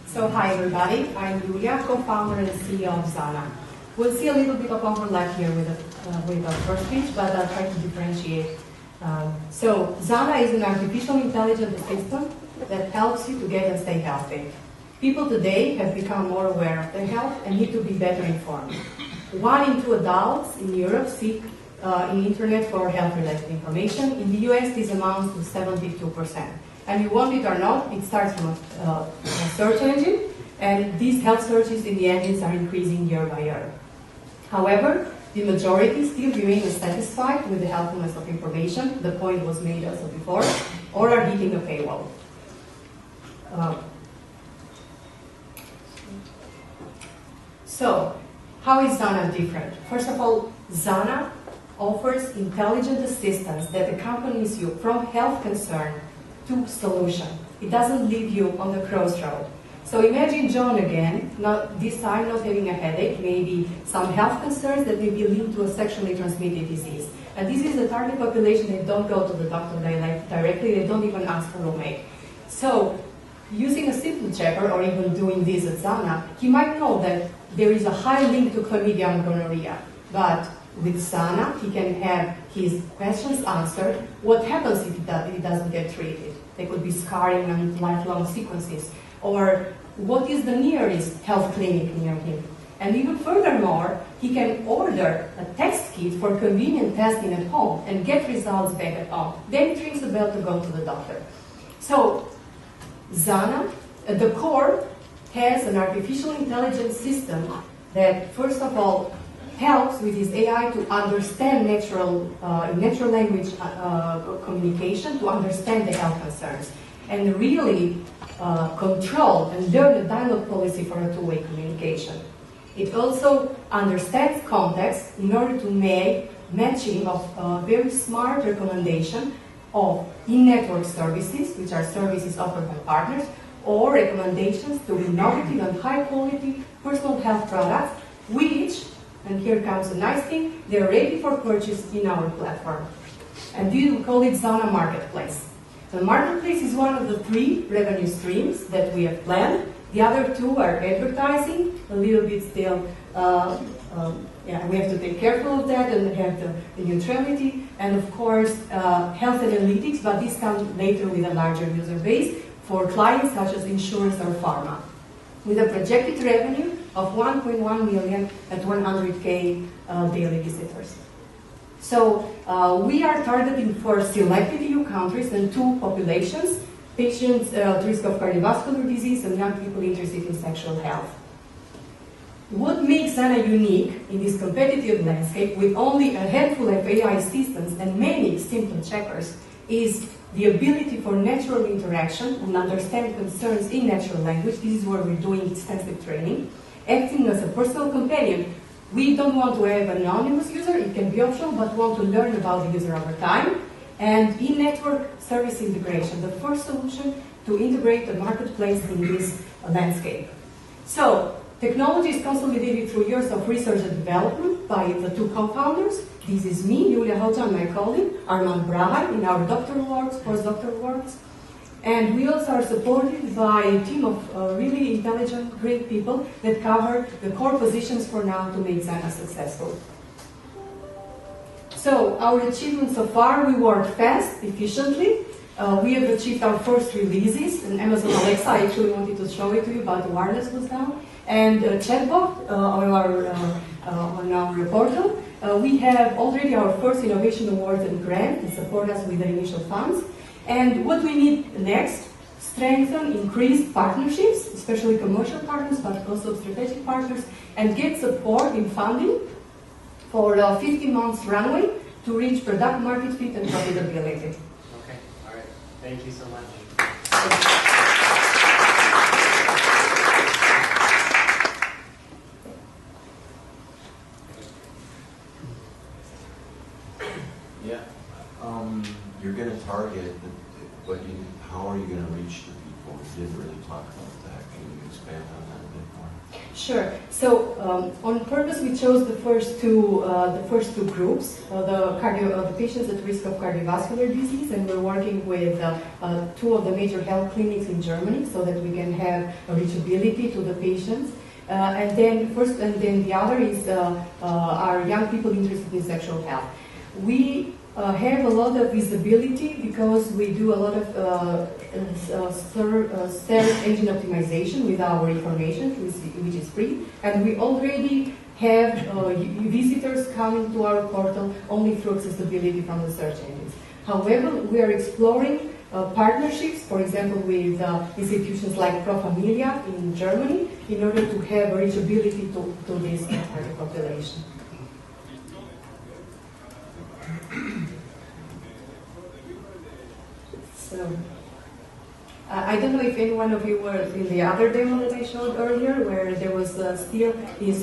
So hi everybody, I'm Julia, co-founder and CEO of Zana. We'll see a little bit of overlap here with our first speech, but I'll try to differentiate. So Zana is an artificial intelligence system that helps you to get and stay healthy. People today have become more aware of their health and need to be better informed. 1 in 2 adults in Europe seek in internet for health-related information. In the US, this amounts to 72%. And you want it or not, it starts from a search engine, and these health searches in the engines are increasing year by year. However, the majority still remain dissatisfied with the helpfulness of information, the point was made also before, or are hitting a paywall. So, how is Zana different? First of all, Zana offers intelligent assistance that accompanies you from health concern to solution. It doesn't leave you on the crossroad. So imagine John again, this time not having a headache, maybe some health concerns that may be linked to a sexually transmitted disease. And this is the target population. They don't go to the doctor directly, they don't even ask for a roommate. So using a simple checker or even doing this at Zana, he might know that there is a high link to chlamydia and gonorrhea. But with Zana, he can have his questions answered. What happens if it doesn't get treated? There could be scarring and lifelong sequences. Or what is the nearest health clinic near him? And even furthermore, he can order a test kit for convenient testing at home and get results back at home. Then he rings the bell to go to the doctor. So Zana, at the core, has an artificial intelligence system that, first of all, helps with his AI to understand natural language communication, to understand the health concerns, and really control and learn the dialogue policy for a two-way communication. It also understands context in order to make matching of very smart recommendation of in-network services, which are services offered by partners, or recommendations to innovative and high-quality personal health products, which, and here comes the nice thing, they're ready for purchase in our platform. And we call it Zana Marketplace. The marketplace is one of the 3 revenue streams that we have planned. The other 2 are advertising, a little bit still, we have to take careful of that and have the neutrality, and of course health analytics, but this comes later with a larger user base for clients such as insurance or pharma, with a projected revenue of 1.1 million at 100K daily visitors. So we are targeting for selected EU countries and 2 populations, patients at risk of cardiovascular disease and young people interested in sexual health. What makes Zana unique in this competitive landscape with only a handful of AI systems and many symptom checkers is the ability for natural interaction and understand concerns in natural language. This is where we're doing extensive training. Acting as a personal companion. We don't want to have an anonymous user, it can be optional, but want to learn about the user over time. And in-network service integration, the first solution to integrate the marketplace in this landscape. So, technology is consolidated through years of research and development by the 2 co-founders. This is me, Julia Hoxha, and my colleague, Armand Braha, in our doctoral works, postdoctoral works. And we also are supported by a team of really intelligent, great people that cover the core positions for now to make Zana successful. So, our achievements so far, we work fast, efficiently. We have achieved our first releases, and Amazon Alexa, I actually wanted to show it to you, but the wireless was down. And chatbot on our portal. We have already our first innovation awards and grant to support us with the initial funds. And what we need next, strengthen, increase partnerships, especially commercial partners, but also strategic partners, and get support in funding for a 15 months runway to reach product market fit and profitability. Okay, all right. Thank you so much. Yeah. You're going to target, but how are you going to reach the people? You didn't really talk about that. Can you expand on that a bit more? Sure. So on purpose, we chose the first two groups, the patients at risk of cardiovascular disease, and we're working with two of the major health clinics in Germany, so that we can have a reachability to the patients. And then the other is our young people interested in sexual health. We have a lot of visibility because we do a lot of search engine optimization with our information, which is free, and we already have visitors coming to our portal only through accessibility from the search engines. However, we are exploring partnerships, for example, with institutions like Pro Familia in Germany, in order to have reachability to this target population. So, I don't know if any one of you were in the other demo that I showed earlier, where there was still this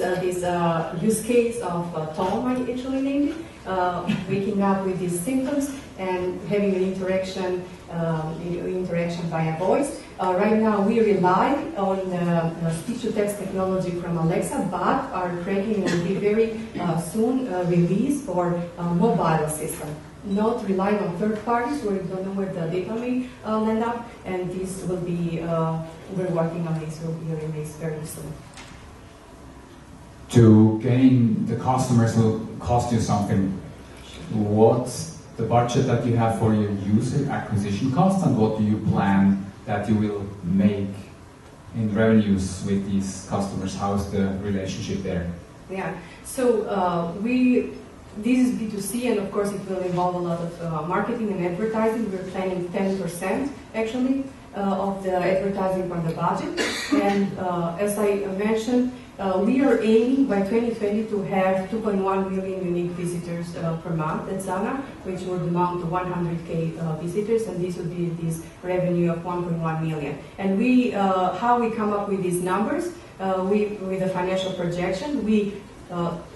use case of Tom, I actually named it, waking up with these symptoms and having an interaction via voice. Right now we rely on speech-to-text technology from Alexa, but our tracking will be very soon released for mobile system. Not relying on third parties where we don't know where the data may land up, and this will be, we're working on this, will be released very soon. To gain the customers will cost you something. What's the budget that you have for your user acquisition costs, and what do you plan that you will make in revenues with these customers? How's the relationship there? Yeah, so this is B2C, and of course it will involve a lot of marketing and advertising. We're planning 10% actually of the advertising from the budget. And as I mentioned, we are aiming by 2020 to have 2.1 million unique visitors per month at Zana, which would amount to 100K visitors, and this would be this revenue of 1.1 million. And how we come up with these numbers, with a financial projection, we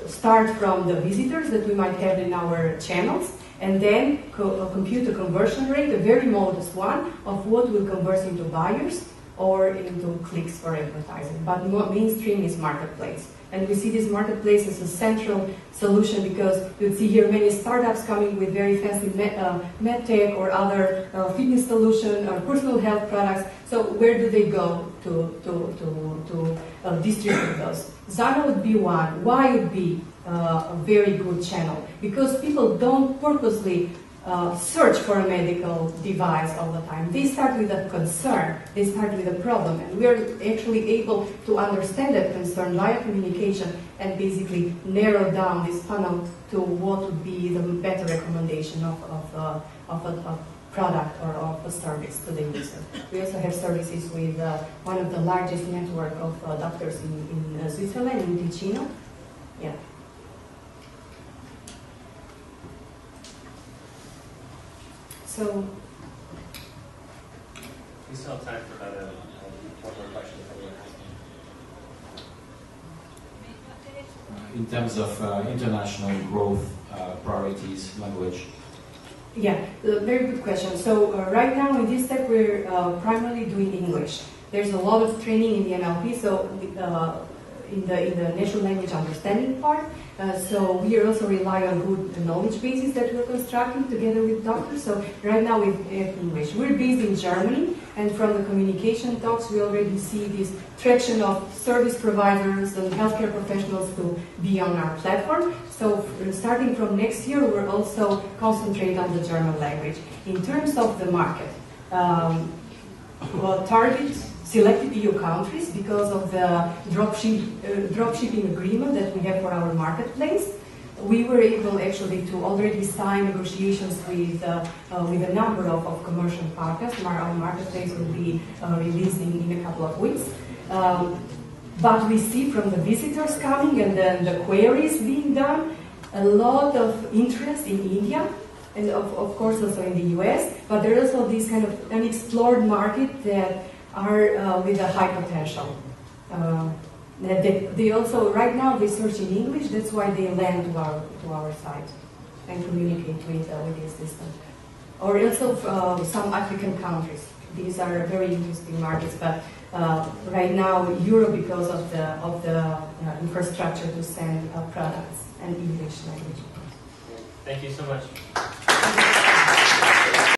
start from the visitors that we might have in our channels, and then compute a conversion rate, a very modest one, of what will convert into buyers or into clicks for advertising. But mainstream is marketplace. And we see this marketplace as a central solution, because you see here many startups coming with very fancy medtech or other fitness solution or personal health products. So where do they go to distribute those? Zana would be one. Why would be a very good channel? Because people don't purposely search for a medical device all the time. They start with a concern, they start with a problem, and we are actually able to understand that concern via communication and basically narrow down this funnel to what would be the better recommendation of a product or of a service to the user. We also have services with one of the largest network of doctors in Switzerland, in Ticino. Yeah. So, we still have time for about one more question. In terms of international growth priorities, language? Yeah, very good question. So right now in this step we're primarily doing English. There's a lot of training in the NLP, so in the natural language understanding part. So we are also relying on good knowledge bases that we're constructing together with doctors. So right now we have English. We're based in Germany, and from the communication talks we already see this traction of service providers and healthcare professionals to be on our platform. So starting from next year we'll also concentrate on the German language. In terms of the market, we'll target selected EU countries because of the dropshipping agreement that we have for our marketplace. We were able actually to already sign negotiations with a number of commercial partners. Our marketplace will be releasing in a couple of weeks. But we see from the visitors coming and then the queries being done, a lot of interest in India, and of course also in the US, but there is also this kind of unexplored market that are with a high potential. They also, right now, they search in English, that's why they land to our site and communicate with the assistant. Or also some African countries, these are very interesting markets. But right now, Europe, because of the infrastructure to send products and English language. Thank you so much.